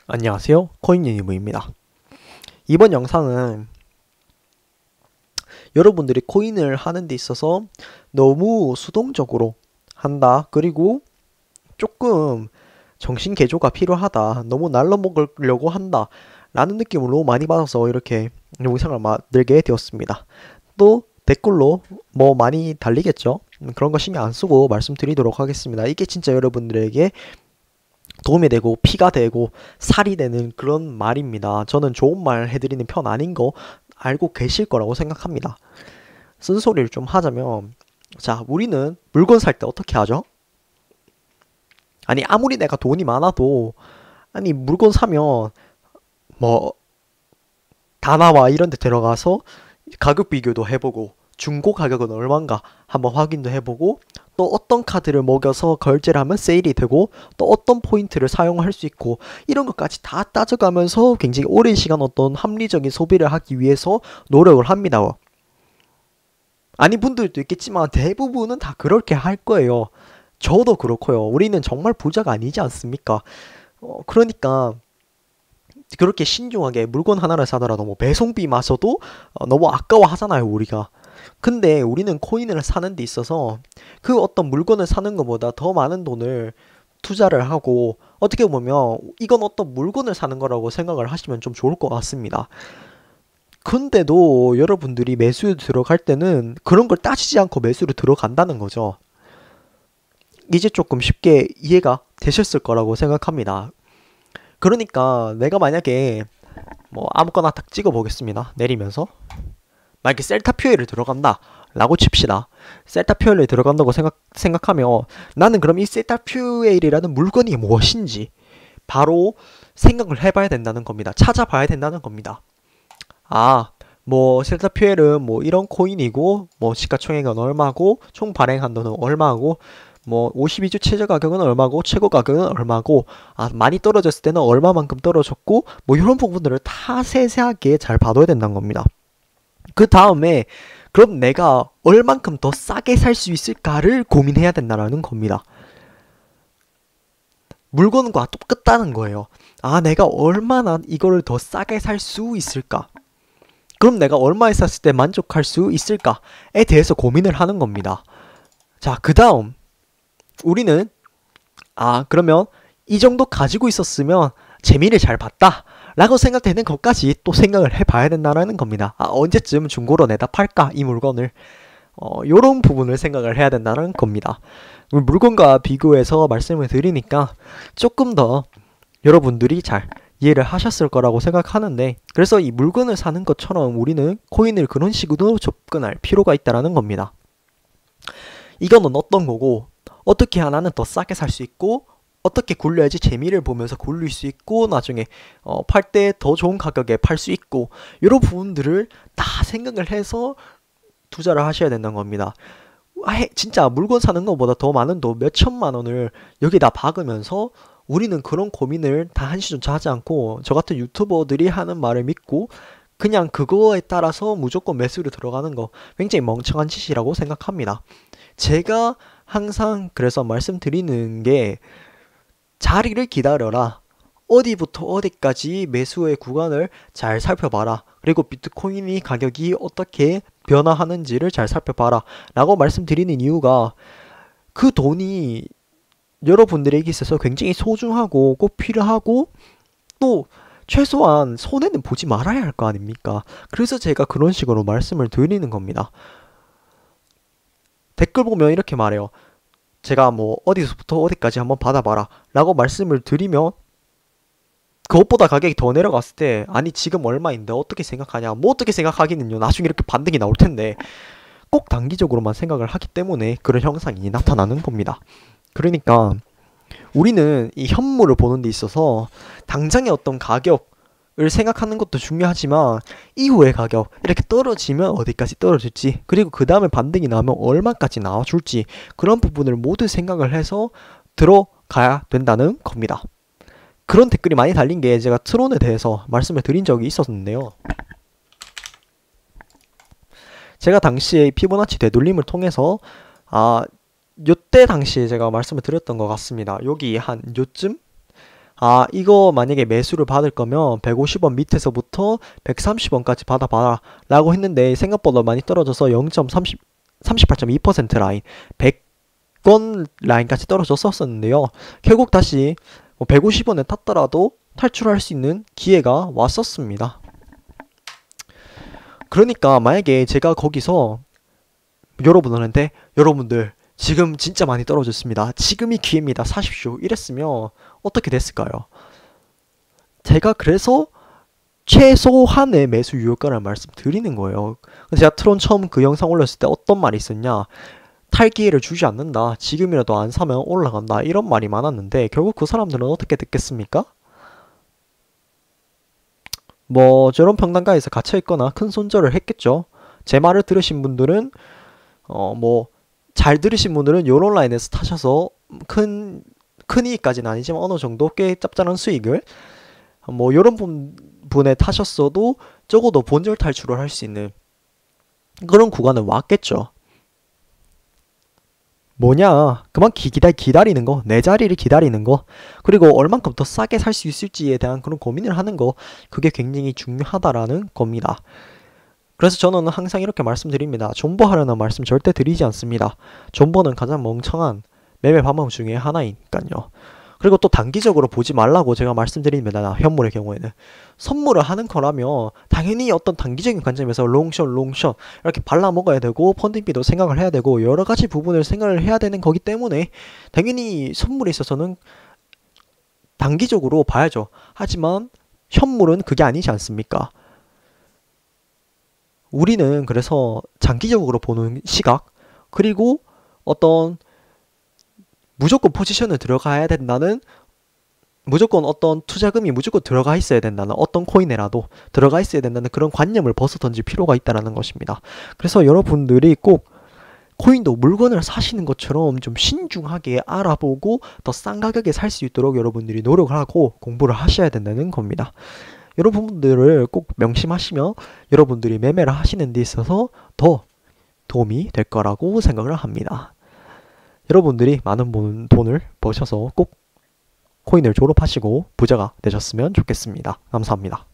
안녕하세요, 코인유니브입니다. 이번 영상은 여러분들이 코인을 하는 데 있어서 너무 수동적으로 한다, 그리고 조금 정신 개조가 필요하다, 너무 날로 먹으려고 한다 라는 느낌을 너무 많이 받아서 이렇게 영상을 만들게 되었습니다. 또 댓글로 뭐 많이 달리겠죠. 그런 거 신경 안 쓰고 말씀드리도록 하겠습니다. 이게 진짜 여러분들에게 도움이 되고 피가 되고 살이 되는 그런 말입니다. 저는 좋은 말 해드리는 편 아닌 거 알고 계실 거라고 생각합니다. 쓴소리를 좀 하자면, 자, 우리는 물건 살 때 어떻게 하죠? 아니, 아무리 내가 돈이 많아도, 아니, 물건 사면 뭐 다나와 이런 데 들어가서 가격 비교도 해보고 중고 가격은 얼마인가 한번 확인도 해보고, 또 어떤 카드를 먹여서 결제를 하면 세일이 되고, 또 어떤 포인트를 사용할 수 있고, 이런 것까지 다 따져가면서 굉장히 오랜 시간 어떤 합리적인 소비를 하기 위해서 노력을 합니다. 아닌 분들도 있겠지만 대부분은 다 그렇게 할 거예요. 저도 그렇고요. 우리는 정말 부자가 아니지 않습니까? 그러니까 그렇게 신중하게 물건 하나를 사더라도 뭐 배송비마저도 너무 아까워 하잖아요, 우리가. 근데 우리는 코인을 사는 데 있어서 그 어떤 물건을 사는 것보다 더 많은 돈을 투자를 하고, 어떻게 보면 이건 어떤 물건을 사는 거라고 생각을 하시면 좀 좋을 것 같습니다. 근데도 여러분들이 매수에 들어갈 때는 그런 걸 따지지 않고 매수로 들어간다는 거죠. 이제 조금 쉽게 이해가 되셨을 거라고 생각합니다. 그러니까 내가 만약에 뭐 아무거나 딱 찍어 보겠습니다. 내리면서 만약에 셀타퓨엘을 들어간다 라고 칩시다. 셀타퓨엘에 들어간다고 생각하면, 나는 그럼 이 셀타퓨엘이라는 물건이 무엇인지 바로 생각을 해봐야 된다는 겁니다. 찾아봐야 된다는 겁니다. 아, 뭐 셀타퓨엘은 뭐 이런 코인이고, 뭐 시가총액은 얼마고, 총 발행한 돈은 얼마고, 뭐 52주 최저 가격은 얼마고, 최고 가격은 얼마고, 아 많이 떨어졌을 때는 얼마만큼 떨어졌고, 뭐 이런 부분들을 다 세세하게 잘 봐둬야 된다는 겁니다. 그 다음에 그럼 내가 얼만큼 더 싸게 살 수 있을까를 고민해야 된다는 겁니다. 물건과 똑같다는 거예요. 아, 내가 얼마나 이거를 더 싸게 살 수 있을까? 그럼 내가 얼마에 샀을 때 만족할 수 있을까에 대해서 고민을 하는 겁니다. 자, 그 다음 우리는, 아, 그러면 이 정도 가지고 있었으면 재미를 잘 봤다 라고 생각되는 것까지 또 생각을 해봐야 된다는 겁니다. 아, 언제쯤 중고로 내다 팔까 이 물건을, 요런 부분을 생각을 해야 된다는 겁니다. 물건과 비교해서 말씀을 드리니까 조금 더 여러분들이 잘 이해를 하셨을 거라고 생각하는데, 그래서 이 물건을 사는 것처럼 우리는 코인을 그런 식으로 접근할 필요가 있다는 겁니다. 이거는 어떤 거고, 어떻게 하나는 더 싸게 살 수 있고, 어떻게 굴려야지 재미를 보면서 굴릴 수 있고, 나중에 팔 때 더 좋은 가격에 팔 수 있고, 이런 부분들을 다 생각을 해서 투자를 하셔야 된다는 겁니다. 진짜 물건 사는 것보다 더 많은 돈 몇 천만 원을 여기다 박으면서 우리는 그런 고민을 다 한시조차 하지 않고, 저 같은 유튜버들이 하는 말을 믿고 그냥 그거에 따라서 무조건 매수를 들어가는 거, 굉장히 멍청한 짓이라고 생각합니다. 제가 항상 그래서 말씀드리는 게, 자리를 기다려라. 어디부터 어디까지 매수의 구간을 잘 살펴봐라. 그리고 비트코인이 가격이 어떻게 변화하는지를 잘 살펴봐라 라고 말씀드리는 이유가, 그 돈이 여러분들에게 있어서 굉장히 소중하고 꼭 필요하고, 또 최소한 손해는 보지 말아야 할 거 아닙니까? 그래서 제가 그런 식으로 말씀을 드리는 겁니다. 댓글 보면 이렇게 말해요. 제가 뭐 어디서부터 어디까지 한번 받아봐라 라고 말씀을 드리면, 그것보다 가격이 더 내려갔을 때, 아니 지금 얼마인데 어떻게 생각하냐, 뭐 어떻게 생각하기는요, 나중에 이렇게 반등이 나올 텐데, 꼭 단기적으로만 생각을 하기 때문에 그런 현상이 나타나는 겁니다. 그러니까 우리는 이 현물을 보는 데 있어서 당장의 어떤 가격을 생각하는 것도 중요하지만, 이후의 가격, 이렇게 떨어지면 어디까지 떨어질지, 그리고 그 다음에 반등이 나면 얼마까지 나와줄지, 그런 부분을 모두 생각을 해서 들어가야 된다는 겁니다. 그런 댓글이 많이 달린 게, 제가 트론에 대해서 말씀을 드린 적이 있었는데요. 제가 당시에 피보나치 되돌림을 통해서, 아, 요때 당시에 제가 말씀을 드렸던 것 같습니다. 여기 한 요쯤? 아, 이거 만약에 매수를 받을 거면 150원 밑에서부터 130원까지 받아봐라 라고 했는데 생각보다 많이 떨어져서 38.2% 라인, 100원 라인까지 떨어졌었는데요. 결국 다시 150원에 탔더라도 탈출할 수 있는 기회가 왔었습니다. 그러니까 만약에 제가 거기서 여러분들한테 여러분들 지금 진짜 많이 떨어졌습니다. 지금이 기회입니다. 사십시오. 이랬으면 어떻게 됐을까요? 제가 그래서 최소한의 매수 유효가를 말씀드리는 거예요. 제가 트론 처음 그 영상 올렸을 때 어떤 말이 있었냐? 탈 기회를 주지 않는다. 지금이라도 안 사면 올라간다. 이런 말이 많았는데 결국 그 사람들은 어떻게 듣겠습니까? 뭐 저런 평단가에서 갇혀있거나 큰 손절을 했겠죠. 제 말을 들으신 분들은 뭐 잘 들으신 분들은 요런 라인에서 타셔서 큰 이익까지는 아니지만 어느 정도 꽤 짭짤한 수익을 뭐 요런 분에 타셨어도 적어도 본절 탈출을 할 수 있는 그런 구간은 왔겠죠. 뭐냐? 그만 기다리는 거, 내 자리를 기다리는 거, 그리고 얼만큼 더 싸게 살 수 있을지에 대한 그런 고민을 하는 거, 그게 굉장히 중요하다라는 겁니다. 그래서 저는 항상 이렇게 말씀드립니다. 존버하라는 말씀 절대 드리지 않습니다. 존버는 가장 멍청한 매매 방법 중에 하나니까요. 그리고 또 단기적으로 보지 말라고 제가 말씀드립니다. 현물의 경우에는. 선물을 하는 거라면 당연히 어떤 단기적인 관점에서 롱숏 이렇게 발라먹어야 되고 펀딩비도 생각을 해야 되고 여러 가지 부분을 생각을 해야 되는 거기 때문에 당연히 선물에 있어서는 단기적으로 봐야죠. 하지만 현물은 그게 아니지 않습니까? 우리는 그래서 장기적으로 보는 시각, 그리고 어떤 무조건 포지션을 들어가야 된다는, 무조건 어떤 투자금이 무조건 들어가 있어야 된다는, 어떤 코인에라도 들어가 있어야 된다는 그런 관념을 벗어던질 필요가 있다는 것입니다. 그래서 여러분들이 꼭 코인도 물건을 사시는 것처럼 좀 신중하게 알아보고 더 싼 가격에 살 수 있도록 여러분들이 노력을 하고 공부를 하셔야 된다는 겁니다. 여러분들을 꼭 명심하시며 여러분들이 매매를 하시는 데 있어서 더 도움이 될 거라고 생각을 합니다. 여러분들이 많은 돈을 버셔서 꼭 코인을 졸업하시고 부자가 되셨으면 좋겠습니다. 감사합니다.